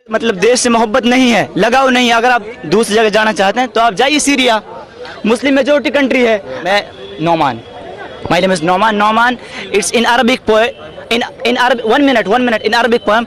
मतलब देश से मोहब्बत नहीं है, लगाव नहीं है। अगर आप दूसरी जगह जाना चाहते हैं तो आप जाइए सीरिया, मुस्लिम मेजोरिटी कंट्री है। मैं Nauman, my name is Nauman. It's in Arabic poem, in Arabic, one minute in Arabic poem,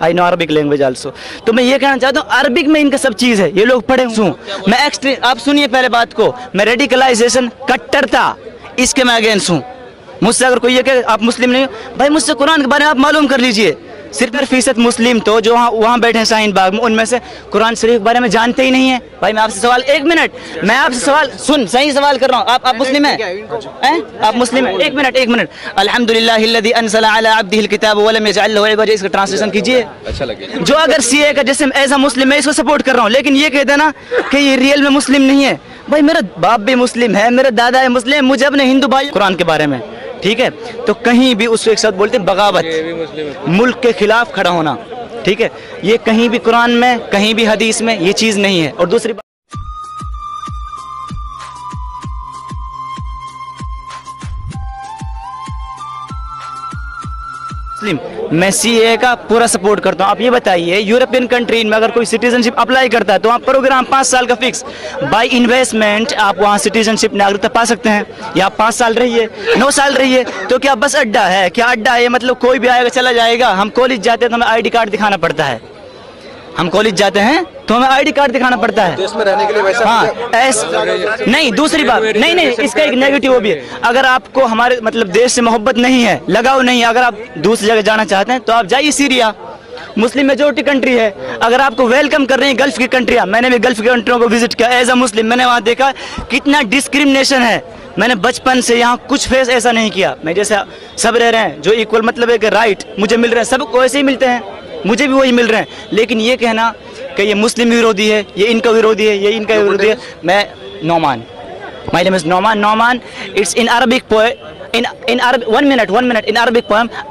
I know Arabic language also. तो मैं ये कहना चाहता हूँ अरबिक में इनका सब चीज़ है, ये लोग पढ़े हूँ। मैं एक्सट्रीम, आप सुनिए पहले बात को, मैं रेडिकलाइजेशन कट्टरता इसके मैं अगेंस्ट हूँ। मुझसे अगर कोई ये कहे आप मुस्लिम नहीं हो, भाई मुझसे कुरान के बारे में आप मालूम कर लीजिए। सिर्फ 1% मुस्लिम तो जो वहाँ बैठे हैं शाहीन बाग में, उनमें से कुरान शरीफ के बारे में जानते ही नहीं है। भाई मैं आपसे सवाल, एक मिनट, मैं आपसे सवाल सुन, सही सवाल कर रहा हूँ। आप मुस्लिम हैं? आप मुस्लिम हैं? एक मिनट। अल्हम्दुलिल्लाहिल्लज़ी अनज़ला अला अब्दिहिल किताब व लम यजअल लहू इवजा, इसका ट्रांसलेशन कीजिए। अच्छा लगे जो अगर सीए का जिसम एज अ मुस्लिम, मैं इसको सपोर्ट कर रहा हूँ, लेकिन ये कह देना कि ये रियल में मुस्लिम नहीं है। भाई मेरा बाप भी मुस्लिम है, मेरा दादा है मुस्लिम, मुझे अपने हिंदू भाई कुरान के बारे में, ठीक है, तो कहीं भी उसको एक शब्द बोलते हैं बगावत, मुल्क के खिलाफ खड़ा होना, ठीक है, ये कहीं भी कुरान में, कहीं भी हदीस में ये चीज़ नहीं है। और दूसरी बात, मुस्लिम, मैं सीए का पूरा सपोर्ट करता हूँ। आप ये बताइए, यूरोपियन कंट्री में अगर कोई सिटीजनशिप अप्लाई करता है तो वहाँ प्रोग्राम 5 साल का फिक्स, बाय इन्वेस्टमेंट आप वहाँ सिटीजनशिप नागरिकता पा सकते हैं। या आप 5 साल रहिए, 9 साल रहिए, तो क्या बस अड्डा है? क्या अड्डा है? मतलब कोई भी आएगा चला जाएगा। हम कॉलेज जाते हैं तो हमें ID कार्ड दिखाना पड़ता है, हम कॉलेज जाते हैं तो हमें ID कार्ड दिखाना पड़ता है देश में रहने के लिए वैसा। हाँ, नहीं, दूसरी बात, नहीं, इसका एक नेगेटिव वो भी है। अगर आपको हमारे मतलब देश से मोहब्बत नहीं है, लगाव नहीं है, अगर आप दूसरी जगह जाना चाहते हैं तो आप जाइए सीरिया, मुस्लिम मेजोरिटी कंट्री है। अगर आपको वेलकम कर रही है गल्फ की कंट्रियाँ, मैंने भी गल्फ की कंट्रियों को विजिट किया एज अ मुस्लिम, मैंने वहाँ देखा कितना डिस्क्रिमिनेशन है। मैंने बचपन से यहाँ कुछ फेस ऐसा नहीं किया, मैं जैसे सब रह रहे हैं, जो इक्वल मतलब है कि राइट मुझे मिल रहे हैं, सबको वैसे ही मिलते हैं, मुझे भी वही मिल रहे हैं। लेकिन ये कहना कि ये मुस्लिम विरोधी है, ये इनका विरोधी है, ये इनका विरोधी है, मैं Nauman, my name is Nauman. It's in Arabic poem, in Arabic, one minute in Arabic poem,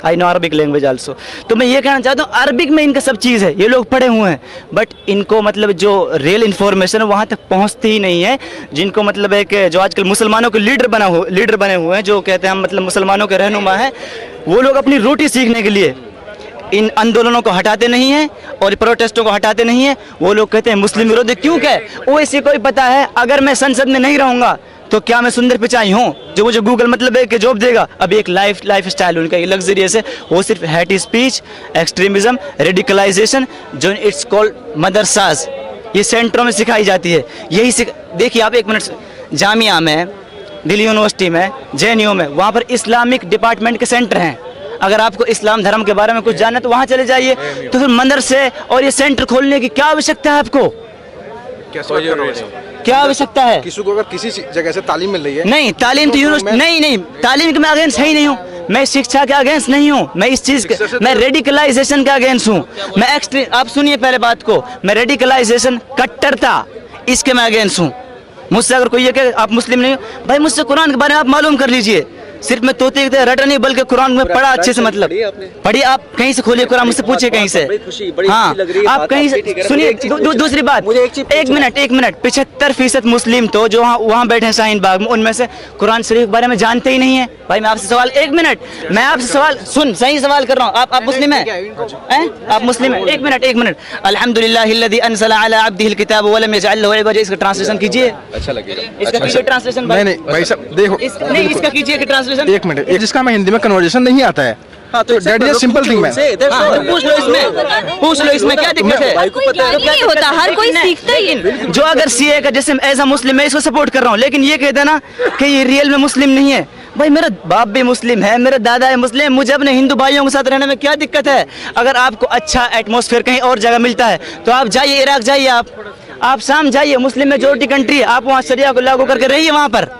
I know Arabic language also. तो मैं ये कहना चाहता हूँ अरबिक में इनका सब चीज़ है, ये लोग पढ़े हुए हैं, बट इनको मतलब जो रियल इन्फॉर्मेशन है वहाँ तक पहुँचती ही नहीं है। जिनको मतलब है कि जो आजकल मुसलमानों के लीडर बने हुए हैं, जो कहते हैं हम मतलब मुसलमानों के रहनुमा है, वो लोग अपनी रोटी सीखने के लिए इन आंदोलनों को हटाते नहीं हैं और प्रोटेस्टों को हटाते नहीं हैं। वो लोग कहते हैं मुस्लिम विरोधी, क्यों कहे? वो इसी को ही पता है अगर मैं संसद में नहीं रहूँगा तो क्या मैं सुंदर पिचाई हूँ जो मुझे गूगल मतलब है कि जॉब देगा। अब एक लाइफ स्टाइल उनका लग्जरियस है, वो सिर्फ हेट स्पीच, एक्सट्रीमिज्म, रेडिकलाइजेशन, जो इट्स कॉल्ड मदरसाज, ये सेंटरों में सिखाई जाती है। यही देखिए आप, एक मिनट, जामिया में, दिल्ली यूनिवर्सिटी में, JNU में, वहाँ पर इस्लामिक डिपार्टमेंट के सेंटर हैं। अगर आपको इस्लाम धर्म के बारे में कुछ जानना है तो वहाँ चले जाइए। तो फिर मदरसे और ये सेंटर खोलने की क्या आवश्यकता है आपको? क्या आवश्यकता है? किसी को अगर किसी जगह से तालीम मिल रही है, नहीं तालीम तो यूनिवर्सिटी नहीं, तालीम के मैं अगेंस्ट ही नहीं हूँ, मैं शिक्षा के अगेंस्ट नहीं हूँ, मैं इस चीज़ के, मैं रेडिकलाइजेशन के अगेंस्ट हूँ। मैं एक्सट्रीम, आप सुनिए पहले बात को, मैं रेडिकलाइजेशन कट्टरता इसके मैं अगेंस्ट हूँ। मुझसे अगर कोई ये कहे आप मुस्लिम नहीं हो, भाई मुझसे कुरान के बारे में आप मालूम कर लीजिए। सिर्फ मैं तोते रटा नहीं बल्कि कुरान में पढ़ा अच्छे से, मतलब पढ़िए, आप कहीं से खोलिए कुरान, मुझसे पूछिए कहीं से। हाँ, आप कहीं से सुनिए। दूसरी बात, एक मिनट, 75% मुस्लिम तो जो वहाँ बैठे हैं शाहीन बाग में, उनमें से कुरान शरीफ के बारे में जानते ही नहीं है। भाई मैं आपसे सवाल, एक मिनट, मैं आपसे सवाल सुन, सही सवाल कर रहा हूँ। आप मुस्लिम हैं? आप मुस्लिम हैं? एक मिनट। अल्हम्दुलिल्लाहिल्लज़ी अनज़ला अला अब्दिहिल किताब व लम यजअल लहू इवजा, इसका ट्रांसलेशन कीजिए। अच्छा लगेगा, इसका कीजिए ट्रांसलेशन। नहीं भाई साहब देखो, नहीं इसका कीजिए ट्रांसलेशन। एक मिनट, जिसका मैं हिंदी में कन्वर्सेशन नहीं आता है, हाँ, तो that is simple thing man. पूछ लो इसमें क्या दिक्कत है? नहीं होता, हर कोई सीखता ही है। जो अगर सीए का जिसम एज अ मुस्लिम, मैं इसको सपोर्ट कर रहा हूँ, लेकिन ये कह देना कि ये रियल में मुस्लिम नहीं है। भाई मेरा बाप भी मुस्लिम है, मेरा दादा है मुस्लिम, मुझे अपने हिंदू भाइयों के साथ रहने में क्या दिक्कत है? अगर आपको अच्छा एटमॉस्फेयर कहीं और जगह मिलता है तो आप जाइए, इराक जाइए, आप शाम जाइए, मुस्लिम मेजोरिटी कंट्री है, आप वहाँ शरिया को लागू करके रहिए, वहाँ पर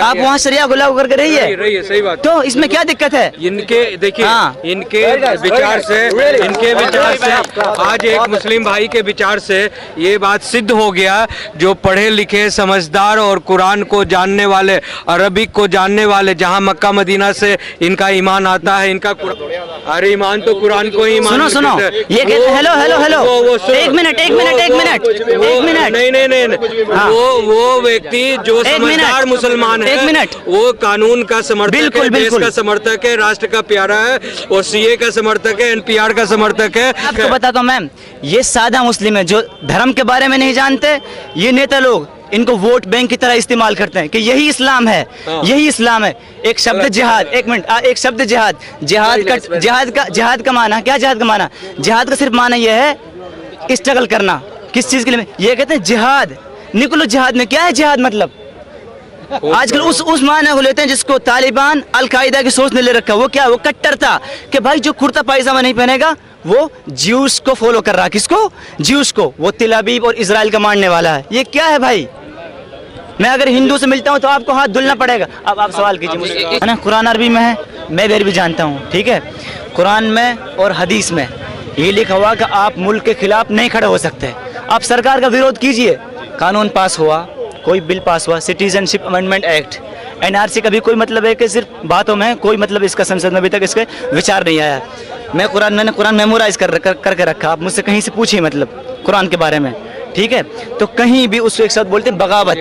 आप वहाँ शरिया को लागू करके रहिए, सही बात। तो इसमें क्या दिक्कत है? इनके देखिए, इनके विचार से आज एक मुस्लिम भाई के विचार से ये बात सिद्ध हो गया, जो पढ़े लिखे, समझदार और कुरान को जानने वाले, अरबिक को जानने वाले, जहाँ मक्का मदीना से इनका ईमान आता है, इनका अरे ईमान तो कुरान को ही सुनो सुनो, ये कहते हैं हेलो हेलो हेलो, एक मिनट नहीं, हाँ। वो व्यक्ति जो समझदार मुसलमान है, एक मिनट, वो कानून का समर्थक है, देश का समर्थक है, राष्ट्र का प्यारा है, और सीए का समर्थक है, एनपीआर का समर्थक है। आपको बताता हूँ मैम, ये सादा मुस्लिम है जो धर्म के बारे में नहीं जानते। ये नेता लोग इनको वोट बैंक की तरह इस्तेमाल करते हैं कि यही इस्लाम है, यही इस्लाम है। एक शब्द जिहाद, एक मिनट, एक शब्द जिहाद, जिहाद का माना क्या? जिहाद का माना, जिहाद का सिर्फ माना यह है स्ट्रगल करना। किस चीज के लिए? ये कहते हैं जिहाद, निकलो जिहाद में। क्या है जिहाद मतलब? आजकल उस माना को लेते हैं जिसको तालिबान अल-कायदा की सोच ने ले रखा। वो क्या? वो कट्टरता कि भाई जो कुर्ता पायजामा नहीं पहनेगा वो ज्यूस को फॉलो कर रहा है। किसको? ज्यूस को। वो तिल अबीब और इजराइल का मानने वाला है। ये क्या है भाई? मैं अगर हिंदू से मिलता हूँ तो आपको हाथ धुलना पड़ेगा। अब आप सवाल कीजिए मुझे, है ना? कुरान अरबी में है, मैं भी अरबी जानता हूँ, ठीक है। कुरान में और हदीस में ये लिखा हुआ कि आप मुल्क के खिलाफ नहीं खड़े हो सकते। आप सरकार का विरोध कीजिए, कानून पास हुआ, कोई बिल पास हुआ, सिटीजनशिप अमेंडमेंट एक्ट, एनआरसी का भी कोई मतलब है कि सिर्फ बातों में, कोई मतलब इसका संसद में अभी तक इसके विचार नहीं आया। मैंने कुरान मेमोराइज करके रखा। आप मुझसे कहीं से पूछिए मतलब कुरान के बारे में, ठीक है। तो कहीं भी उसको एक शब्द बोलते हैं बगावत,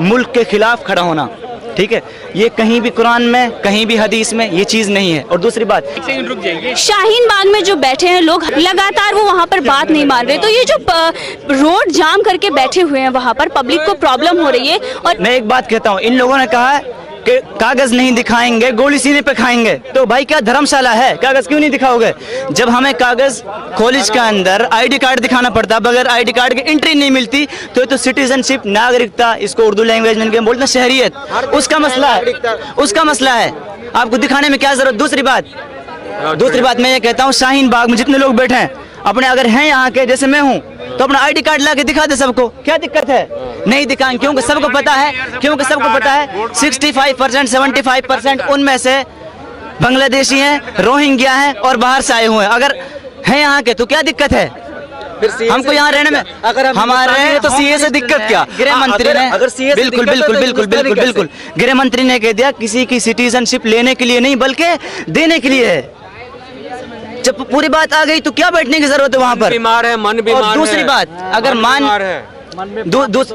मुल्क के खिलाफ खड़ा होना, ठीक है। ये कहीं भी कुरान में, कहीं भी हदीस में ये चीज नहीं है। और दूसरी बात, शाहीन बाग में जो बैठे हैं लोग, लगातार वो वहाँ पर बात नहीं मान रहे, तो ये जो रोड जाम करके बैठे हुए हैं वहाँ पर, पब्लिक को प्रॉब्लम हो रही है। और मैं एक बात कहता हूँ, इन लोगों ने कहा है कि कागज नहीं दिखाएंगे, गोली सीने पे खाएंगे। तो भाई क्या धर्मशाला है? कागज क्यों नहीं दिखाओगे? जब हमें कागज कॉलेज के अंदर आईडी कार्ड दिखाना पड़ता, बगैर आईडी कार्ड के एंट्री नहीं मिलती। तो सिटीजनशिप, नागरिकता, इसको उर्दू लैंग्वेज में बोलते हैं शहरियत, उसका मसला है। आपको दिखाने में क्या जरूरत? दूसरी बात मैं ये कहता हूँ, शाहीन बाग में जितने लोग बैठे हैं अपने, अगर हैं यहाँ के जैसे मैं हूँ, तो अपना आईडी कार्ड ला के दिखा दे सबको। क्या दिक्कत है? नहीं दिखाएंगे क्योंकि सबको पता है 65% 75% उनमें से बांग्लादेशी हैं, रोहिंग्या हैं और बाहर से आए हुए हैं। अगर हैं यहाँ के तो क्या दिक्कत है? हमको यहाँ रहने में, अगर हमारे तो सीए से दिक्कत क्या? गृह मंत्री ने बिल्कुल गृह मंत्री ने कह दिया किसी की सिटीजनशिप लेने के लिए नहीं बल्कि देने के लिए है। जब पूरी बात आ गई तो क्या बैठने की जरूरत है वहाँ पर? बीमार है, मन बीमार है। दूसरी बात, अगर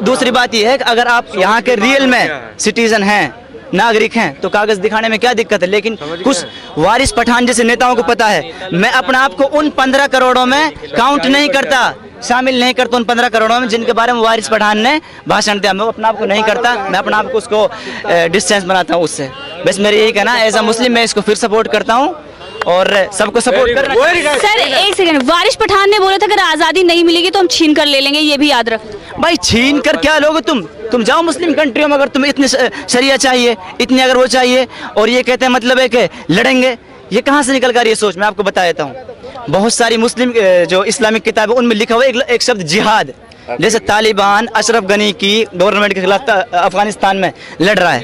दूसरी बात यह है कि अगर आप यहाँ के रियल में सिटीजन हैं, नागरिक हैं, तो कागज दिखाने में क्या दिक्कत है? लेकिन कुछ वारिस पठान जैसे नेताओं को पता है, मैं अपने आप को उन 15 करोड़ों में काउंट नहीं करता, शामिल नहीं करता उन 15 करोड़ों में जिनके बारे में वारिस पठान ने भाषण दिया। मैं अपने आप को नहीं करता, मैं अपने आप को उसको डिस्टेंस बनाता हूँ उससे। बस मेरी यही कहना, एज अ मुस्लिम मैं इसको फिर सपोर्ट करता हूँ और सबको सपोर्ट करना। सर एक सेकंड, वारिस पठान ने बोला था अगर आज़ादी नहीं मिलेगी तो हम छीन कर ले लेंगे, ये भी याद रख। भाई छीन कर क्या लोगे तुम जाओ मुस्लिम कंट्रियों में, अगर तुम्हें इतनी शरिया चाहिए, इतनी अगर वो चाहिए, और ये कहते हैं मतलब है कि लड़ेंगे, ये कहाँ से निकल कर ये सोच? मैं आपको बता देता हूँ, बहुत सारी मुस्लिम जो इस्लामिक किताब है उनमें लिखा हुआ एक शब्द जिहाद। जैसे तालिबान अशरफ गनी की गवर्नमेंट के खिलाफ अफगानिस्तान में लड़ रहा है,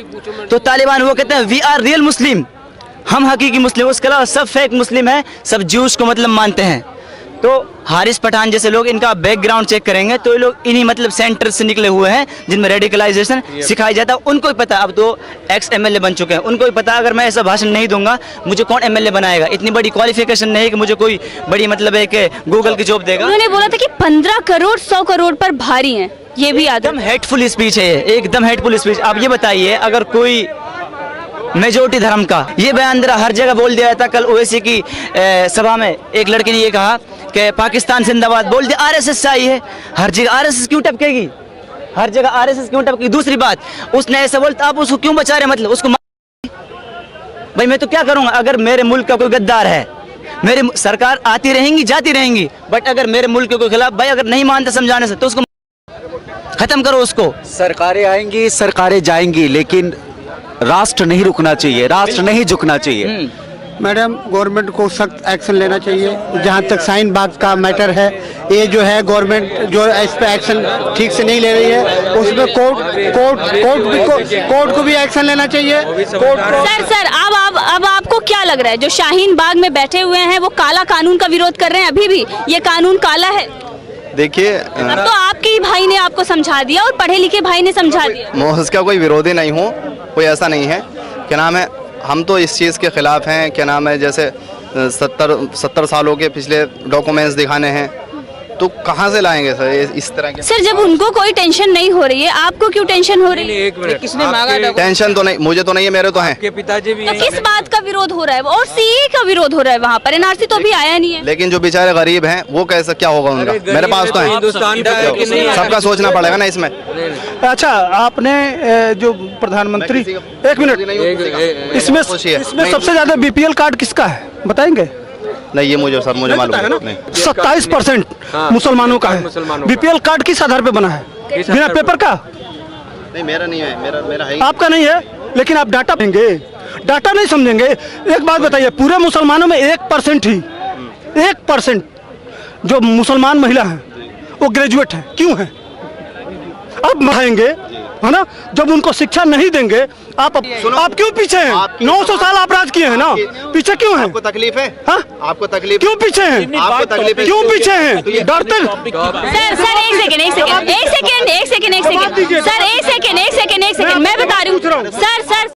तो तालिबान वो कहते हैं वी आर रियल मुस्लिम, हम हकीकी मुस्लिम। उसके अलावा सब फेक मुस्लिम है, सब ज्यूस को मतलब मानते हैं। तो हारिस पठान जैसे लोग, इनका बैकग्राउंड चेक करेंगे तो ये लोग इन्हीं मतलब सेंटर से निकले हुए हैं जिनमें रेडिकलाइजेशन सिखाया जाता है। उनको ही पता, अब तो एक्स एमएलए बन चुके हैं, उनको ही पता अगर मैं ऐसा भाषण नहीं दूंगा मुझे कौन एमएलए बनाएगा। इतनी बड़ी क्वालिफिकेशन नहीं है कि मुझे कोई बड़ी मतलब है कि गूगल की जॉब देगा। उन्होंने बोला था कि 15 करोड़ 100 करोड़ पर भारी हैं, ये भी एकदम हेटफुल स्पीच है, एकदम हेटफुल स्पीच। आप ये बताइए, अगर कोई मेजोरिटी धर्म का ये बयान दे रहा, हर जगह बोल दिया था। कल ओवैसी की सभा में एक लड़के ने ये कहा कि पाकिस्तान जिंदाबाद, बोल दिया आरएसएस से आई है। हर जगह आरएसएस क्यों टपकेगी? हर जगह आरएसएस क्यों टपकेगी? दूसरी बात, उसने ऐसा बोलता, आप उसको क्यों बचा रहे? मतलब उसको भाई मैं तो क्या करूंगा? अगर मेरे मुल्क का कोई गद्दार है, मेरी सरकार आती रहेंगी जाती रहेंगी, बट अगर मेरे मुल्क के खिलाफ भाई अगर नहीं मानते समझाने से तो उसको खत्म करो। उसको सरकारें आएंगी, सरकारें जाएंगी, लेकिन राष्ट्र नहीं रुकना चाहिए, राष्ट्र नहीं झुकना चाहिए। मैडम, गवर्नमेंट को सख्त एक्शन लेना चाहिए। जहाँ तक शाहीन बाग का मैटर है, ये जो है गवर्नमेंट जो इस पे एक्शन ठीक से नहीं ले रही है, उसमें कोर्ट को भी एक्शन लेना चाहिए। सर अब आपको क्या लग रहा है, जो शाहीन बाग में बैठे हुए हैं वो काला कानून का विरोध कर रहे हैं? अभी भी ये कानून काला है? देखिए, अब तो आपके ही भाई ने आपको समझा दिया और पढ़े लिखे भाई ने समझा दिया। मैं उसका कोई विरोधी नहीं हूँ, कोई ऐसा नहीं है। क्या नाम है, हम तो इस चीज़ के खिलाफ हैं। क्या नाम है, जैसे 70 सालों के पिछले डॉक्यूमेंट्स दिखाने हैं, तो कहाँ से लाएंगे सर इस तरह के? सर जब उनको कोई टेंशन नहीं हो रही है, आपको क्यों टेंशन हो रही है? एक मिनट, किसने मांगा? टेंशन तो नहीं, मुझे तो नहीं है, मेरे तो हैं। आपके पिताजी भी तो किस बात का विरोध हो रहा है? और सीए का विरोध हो रहा है वहाँ पर, एनआरसी तो अभी आया नहीं है। लेकिन जो बेचारे गरीब हैं वो कैसे, क्या होगा उनका? मेरे पास तो है, हिंदुस्तान का है कि नहीं है? सबका सोचना पड़ेगा ना इसमें। अच्छा, आपने जो प्रधानमंत्री, एक मिनट, इसमें सबसे ज्यादा बीपीएल कार्ड किसका है बताएंगे? नहीं, ये मुझे मालूम है। 27% मुसलमानों का है। बीपीएल कार्ड किस आधार पे बना है? बिना पेपर का? नहीं, मेरा नहीं है, मेरा है। आपका नहीं है, लेकिन आप डाटा देंगे, डाटा नहीं समझेंगे। एक बात बताइए, पूरे मुसलमानों में 1% ही, 1% जो मुसलमान महिला हैं वो ग्रेजुएट हैं। क्यों हैं? अब बढ़ाएंगे, है ना? जब उनको शिक्षा नहीं देंगे, आप क्यों पीछे हैं? 900 साल आप राज किए हैं ना, पीछे क्यों हैं? आपको तकलीफ है? हाँ? आपको तकलीफ? क्यों पीछे हैं? आपको तकलीफ है? क्यों पीछे हैं? डरते? सर एक सेकंड, मैं बता रही हूँ सर।